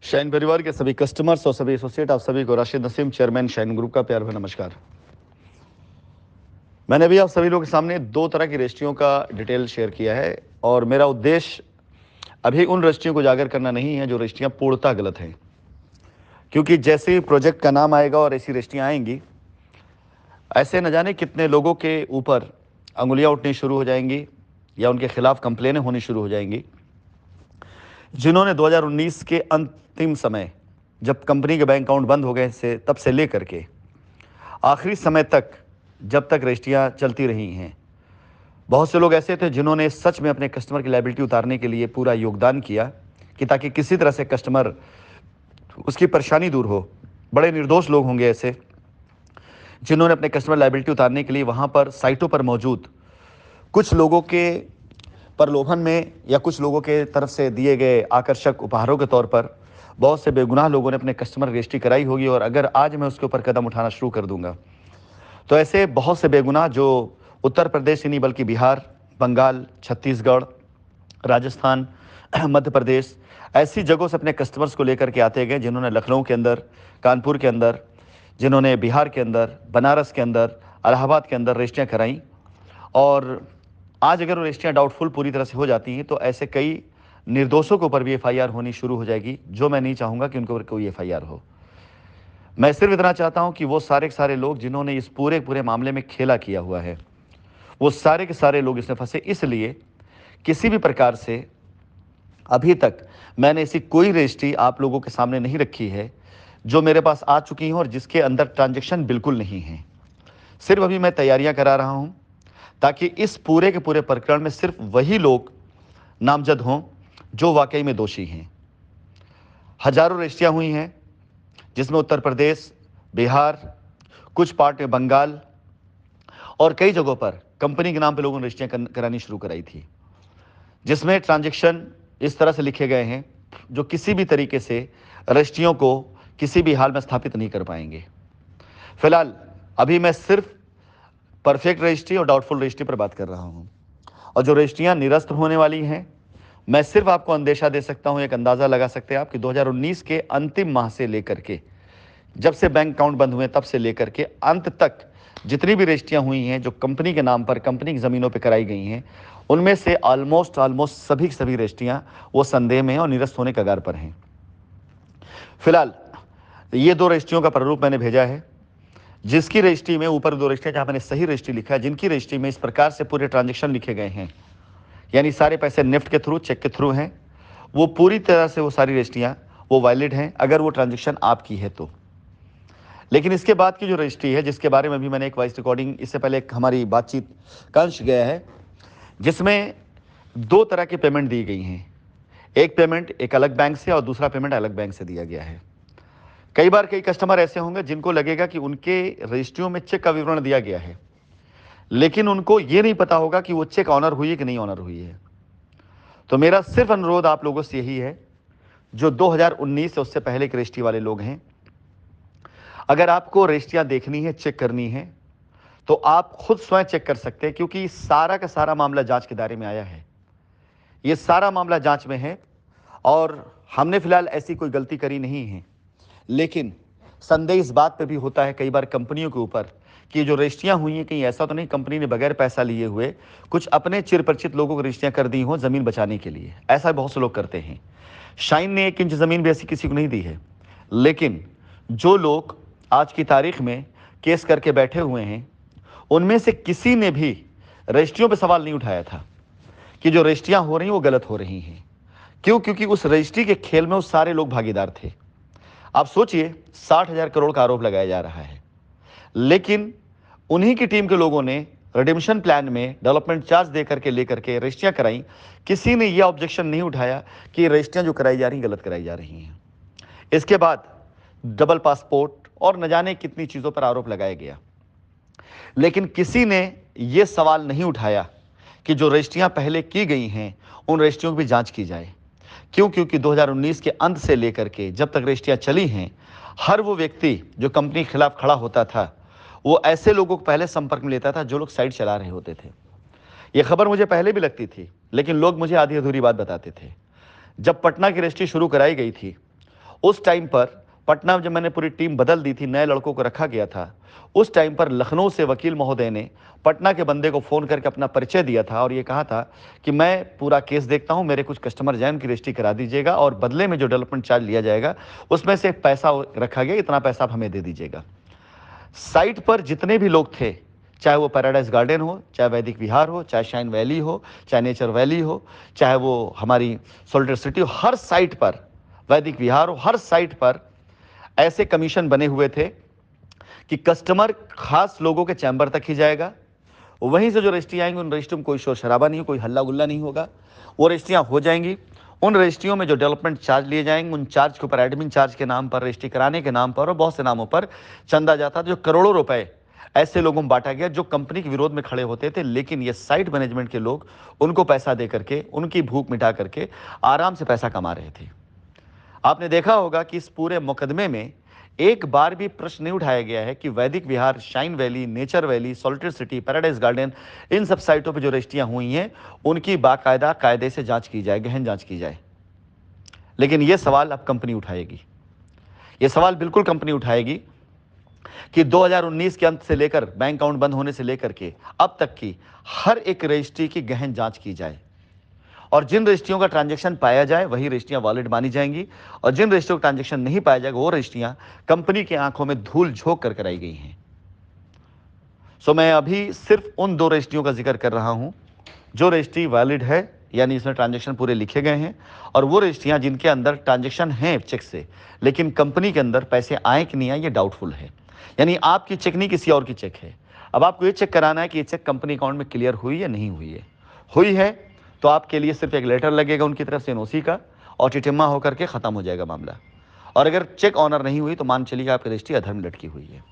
Shine परिवार के सभी कस्टमर्स और सभी एसोसिएट, आप सभी को Rashid Naseem, chairman shine group का प्यार भरा नमस्कार। मैंने अभी आप सभी लोगों के सामने दो तरह की रजिस्ट्रियों का डिटेल शेयर किया है और मेरा उद्देश्य अभी उन रजिस्ट्रियों को उजागर करना नहीं है जो रजिस्ट्रियां पूर्णतः गलत हैं, क्योंकि जैसे ही प्रोजेक्ट का नाम आएगा और ऐसी रजिस्ट्रियां आएंगी, ऐसे न जाने कितने लोगों के ऊपर अंगुलियां उठनी शुरू हो जाएंगी या उनके खिलाफ कंप्लेनें होनी शुरू हो जाएंगी, जिन्होंने 2019 के अंतिम समय, जब कंपनी के बैंक अकाउंट बंद हो गए से तब से लेकर के आखिरी समय तक, जब तक रजिस्ट्रियां चलती रही हैं, बहुत से लोग ऐसे थे जिन्होंने सच में अपने कस्टमर की लायबिलिटी उतारने के लिए पूरा योगदान किया कि ताकि किसी तरह से कस्टमर उसकी परेशानी दूर हो। बड़े निर्दोष लोग होंगे ऐसे जिन्होंने अपने कस्टमर लायबिलिटी उतारने के लिए वहाँ पर साइटों पर मौजूद कुछ लोगों के प्रलोभन में या कुछ लोगों के तरफ से दिए गए आकर्षक उपहारों के तौर पर बहुत से बेगुनाह लोगों ने अपने कस्टमर रजिस्ट्री कराई होगी। और अगर आज मैं उसके ऊपर कदम उठाना शुरू कर दूंगा तो ऐसे बहुत से बेगुनाह जो उत्तर प्रदेश ही नहीं बल्कि बिहार, बंगाल, छत्तीसगढ़, राजस्थान, मध्य प्रदेश, ऐसी जगहों से अपने कस्टमर्स को लेकर के आते गए, जिन्होंने लखनऊ के अंदर, कानपुर के अंदर, जिन्होंने बिहार के अंदर, बनारस के अंदर, इलाहाबाद के अंदर रजिस्ट्रियाँ कराई। और आज अगर वो रजिस्ट्रियाँ डाउटफुल पूरी तरह से हो जाती हैं तो ऐसे कई निर्दोषों के ऊपर भी एफआईआर होनी शुरू हो जाएगी, जो मैं नहीं चाहूँगा कि उनके ऊपर कोई एफआईआर हो। मैं सिर्फ इतना चाहता हूं कि वो सारे के सारे लोग जिन्होंने इस पूरे मामले में खेला किया हुआ है, वो सारे के सारे लोग इसमें फंसे। इसलिए किसी भी प्रकार से अभी तक मैंने ऐसी कोई रजिस्ट्री आप लोगों के सामने नहीं रखी है जो मेरे पास आ चुकी हो और जिसके अंदर ट्रांजैक्शन बिल्कुल नहीं है। सिर्फ अभी मैं तैयारियां करा रहा हूं ताकि इस पूरे के पूरे प्रकरण में सिर्फ वही लोग नामजद हों जो वाकई में दोषी हैं। हजारों रजिस्ट्रियां हुई हैं, जिसमें उत्तर प्रदेश, बिहार, कुछ पार्ट में बंगाल और कई जगहों पर कंपनी के नाम पे लोगों ने रजिस्ट्रियां करानी शुरू कराई थी, जिसमें ट्रांजैक्शन इस तरह से लिखे गए हैं जो किसी भी तरीके से रजिस्ट्रियों को किसी भी हाल में स्थापित नहीं कर पाएंगे। फिलहाल अभी मैं सिर्फ परफेक्ट रजिस्ट्री और डाउटफुल रजिस्ट्री पर बात कर रहा हूं। और जो रजिस्ट्रियां निरस्त होने वाली हैं, मैं सिर्फ आपको अंदेशा दे सकता हूं, एक अंदाजा लगा सकते हैं आप कि 2019 के अंतिम माह से लेकर के, जब से बैंक अकाउंट बंद हुए तब से लेकर के अंत तक जितनी भी रजिस्ट्रियां हुई हैं जो कंपनी के नाम पर कंपनी की ज़मीनों पर कराई गई हैं, उनमें से ऑलमोस्ट सभी की सभी रजिस्ट्रियां वो संदेह में हैं और निरस्त होने कगार पर हैं। फिलहाल ये दो रजिस्ट्रियों का प्रारूप मैंने भेजा है, जिसकी रजिस्ट्री में ऊपर दो रजिस्ट्री जहां मैंने सही रजिस्ट्री लिखा है, जिनकी रजिस्ट्री में इस प्रकार से पूरे ट्रांजैक्शन लिखे गए हैं, यानी सारे पैसे नेफ्ट के थ्रू, चेक के थ्रू हैं, वो पूरी तरह से वो सारी रजिस्ट्रियां वो वैलिड हैं अगर वो ट्रांजैक्शन आपकी है तो। लेकिन इसके बाद की जो रजिस्ट्री है, जिसके बारे में भी मैंने एक वॉइस रिकॉर्डिंग, इससे पहले एक हमारी बातचीत का अंश गया है, जिसमें दो तरह की पेमेंट दी गई हैं। एक पेमेंट एक अलग बैंक से और दूसरा पेमेंट अलग बैंक से दिया गया है। कई बार कई कस्टमर ऐसे होंगे जिनको लगेगा कि उनके रजिस्ट्रियों में चेक का विवरण दिया गया है, लेकिन उनको ये नहीं पता होगा कि वो चेक ऑनर हुई है कि नहीं ऑनर हुई है। तो मेरा सिर्फ अनुरोध आप लोगों से यही है, जो 2019 से उससे पहले की रजिस्ट्री वाले लोग हैं, अगर आपको रजिस्ट्रियां देखनी है, चेक करनी है, तो आप खुद स्वयं चेक कर सकते हैं, क्योंकि सारा का सारा मामला जांच के दायरे में आया है। ये सारा मामला जांच में है और हमने फिलहाल ऐसी कोई गलती करी नहीं है। लेकिन संदेह इस बात पे भी होता है कई बार कंपनियों के ऊपर कि जो रजिस्ट्रियां हुई हैं, कहीं ऐसा तो नहीं कंपनी ने बगैर पैसा लिए हुए कुछ अपने चिरपरिचित लोगों को रजिस्ट्रियां कर दी हो ज़मीन बचाने के लिए। ऐसा बहुत से लोग करते हैं। शाइन ने 1 इंच ज़मीन भी ऐसी किसी को नहीं दी है, लेकिन जो लोग आज की तारीख में केस करके बैठे हुए हैं, उनमें से किसी ने भी रजिस्ट्रियों पर सवाल नहीं उठाया था कि जो रजिस्ट्रियां हो रही हैं वो गलत हो रही हैं। क्यों? क्योंकि उस रजिस्ट्री के खेल में वो सारे लोग भागीदार थे। आप सोचिए, 60,000 करोड़ का आरोप लगाया जा रहा है, लेकिन उन्हीं की टीम के लोगों ने रिडेम्पशन प्लान में डेवलपमेंट चार्ज दे करके लेकर के रजिस्ट्रियां कराई। किसी ने यह ऑब्जेक्शन नहीं उठाया कि रजिस्ट्रियां जो कराई जा रही गलत कराई जा रही हैं। इसके बाद डबल पासपोर्ट और न जाने कितनी चीज़ों पर आरोप लगाया गया, लेकिन किसी ने यह सवाल नहीं उठाया कि जो रजिस्ट्रियां पहले की गई हैं उन रजिस्ट्रियों की भी जांच की जाए। क्यों? क्योंकि 2019 के अंत से लेकर के जब तक रजिस्ट्रियां चली हैं, हर वो व्यक्ति जो कंपनी के खिलाफ खड़ा होता था, वो ऐसे लोगों को पहले संपर्क में लेता था जो लोग साइट चला रहे होते थे। ये खबर मुझे पहले भी लगती थी, लेकिन लोग मुझे आधी अधूरी बात बताते थे। जब पटना की रजिस्ट्री शुरू कराई गई थी, उस टाइम पर पटना में जब मैंने पूरी टीम बदल दी थी, नए लड़कों को रखा गया था, उस टाइम पर लखनऊ से वकील महोदय ने पटना के बंदे को फ़ोन करके अपना परिचय दिया था और ये कहा था कि मैं पूरा केस देखता हूं, मेरे कुछ कस्टमर जाए, उनकी रजिस्ट्री करा दीजिएगा और बदले में जो डेवलपमेंट चार्ज लिया जाएगा उसमें से एक पैसा रखा गया, इतना पैसा आप हमें दे दीजिएगा। साइट पर जितने भी लोग थे, चाहे वो पैराडाइज गार्डन हो, चाहे वैदिक विहार हो, चाहे शाइन वैली हो, चाहे नेचर वैली हो, चाहे वो हमारी सोल्टर सिटी हो, हर साइट पर, वैदिक विहार हो, हर साइट पर ऐसे कमीशन बने हुए थे कि कस्टमर खास लोगों के चैम्बर तक ही जाएगा, वहीं से जो रजिस्ट्री आएंगी उन रजिस्ट्रियों में कोई शोर शराबा नहीं हो, कोई हल्ला गुल्ला नहीं होगा, वो रजिस्ट्रियाँ हो जाएंगी। उन रजिस्ट्रियों में जो डेवलपमेंट चार्ज लिए जाएंगे, उन चार्ज के ऊपर एडमिन चार्ज के नाम पर, रजिस्ट्री कराने के नाम पर और बहुत से नामों पर चंदा जाता था, जो करोड़ों रुपए ऐसे लोगों में बांटा गया जो कंपनी के विरोध में खड़े होते थे, लेकिन ये साइट मैनेजमेंट के लोग उनको पैसा दे करके, उनकी भूख मिटा करके आराम से पैसा कमा रहे थे। आपने देखा होगा कि इस पूरे मुकदमे में एक बार भी प्रश्न नहीं उठाया गया है कि Vaidik Vihar, shine valley, nature valley, salted city, paradise garden, इन सब साइटों पे जो रजिस्ट्रियां हुई हैं उनकी बाकायदा कायदे से जांच की जाए, गहन जांच की जाए। लेकिन यह सवाल अब कंपनी उठाएगी, यह सवाल बिल्कुल कंपनी उठाएगी कि 2019 के अंत से लेकर, बैंक अकाउंट बंद होने से लेकर के अब तक की हर एक रजिस्ट्री की गहन जांच की जाए और जिन रजिस्ट्रियों का ट्रांजैक्शन पाया जाए वही रजिस्ट्रियां वैलिड मानी जाएंगी और जिन रजिस्ट्रियों का ट्रांजैक्शन नहीं पाया जाएगा वो रजिस्ट्रियां कंपनी की आंखों में धूल झोंक कर कराई गई हैं। सो मैं अभी सिर्फ उन 2 रजिस्ट्रियों का जिक्र कर रहा हूं जो रजिस्ट्री वैलिड है, यानी इसमें ट्रांजैक्शन पूरे लिखे गए हैं, और वो रजिस्ट्रियां जिनके अंदर ट्रांजैक्शन है चेक से, लेकिन कंपनी के अंदर पैसे आए कि नहीं आए ये डाउटफुल है, यानी आपकी चेक नहीं किसी और की चेक है। अब आपको ये चेक कराना है कि ये चेक कंपनी अकाउंट में क्लियर हुई या नहीं हुई है। हुई है तो आपके लिए सिर्फ एक लेटर लगेगा उनकी तरफ से एनओसी का और टिटिम्मा होकर के खत्म हो जाएगा मामला। और अगर चेक ऑनर नहीं हुई तो मान चलिए आपकी रजिस्ट्री अधर में लटकी हुई है।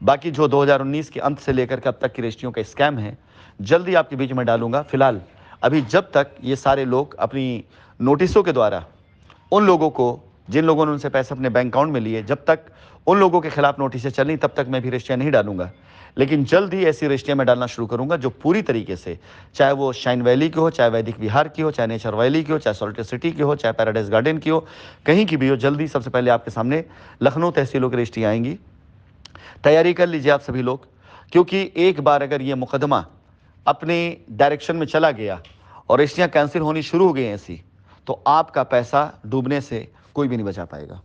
बाकी जो 2019 के अंत से लेकर के अब तक की रजिस्ट्रियों का स्कैम है जल्दी आपके बीच में डालूंगा। फिलहाल अभी जब तक ये सारे लोग अपनी नोटिसों के द्वारा उन लोगों को, जिन लोगों ने उनसे पैसे अपने बैंक अकाउंट में लिए, जब तक उन लोगों के खिलाफ नोटिसें चली तब तक मैं भी रजिस्ट्रियाँ नहीं डालूंगा। लेकिन जल्द ही ऐसी रजिस्ट्रियाँ मैं डालना शुरू करूंगा जो पूरी तरीके से, चाहे वो शाइन वैली की हो, चाहे वैदिक विहार की हो, चाहे नेचर वैली की हो, चाहे सॉल्टेड सिटी की हो, चाहे पैराडाइज गार्डन की हो, कहीं की भी हो, जल्दी सबसे पहले आपके सामने लखनऊ तहसीलों की रजिस्ट्री आएंगी। तैयारी कर लीजिए आप सभी लोग, क्योंकि एक बार अगर ये मुकदमा अपने डायरेक्शन में चला गया और रजिस्ट्रियाँ कैंसिल होनी शुरू हो गई ऐसी, तो आपका पैसा डूबने से कोई भी नहीं बचा पाएगा।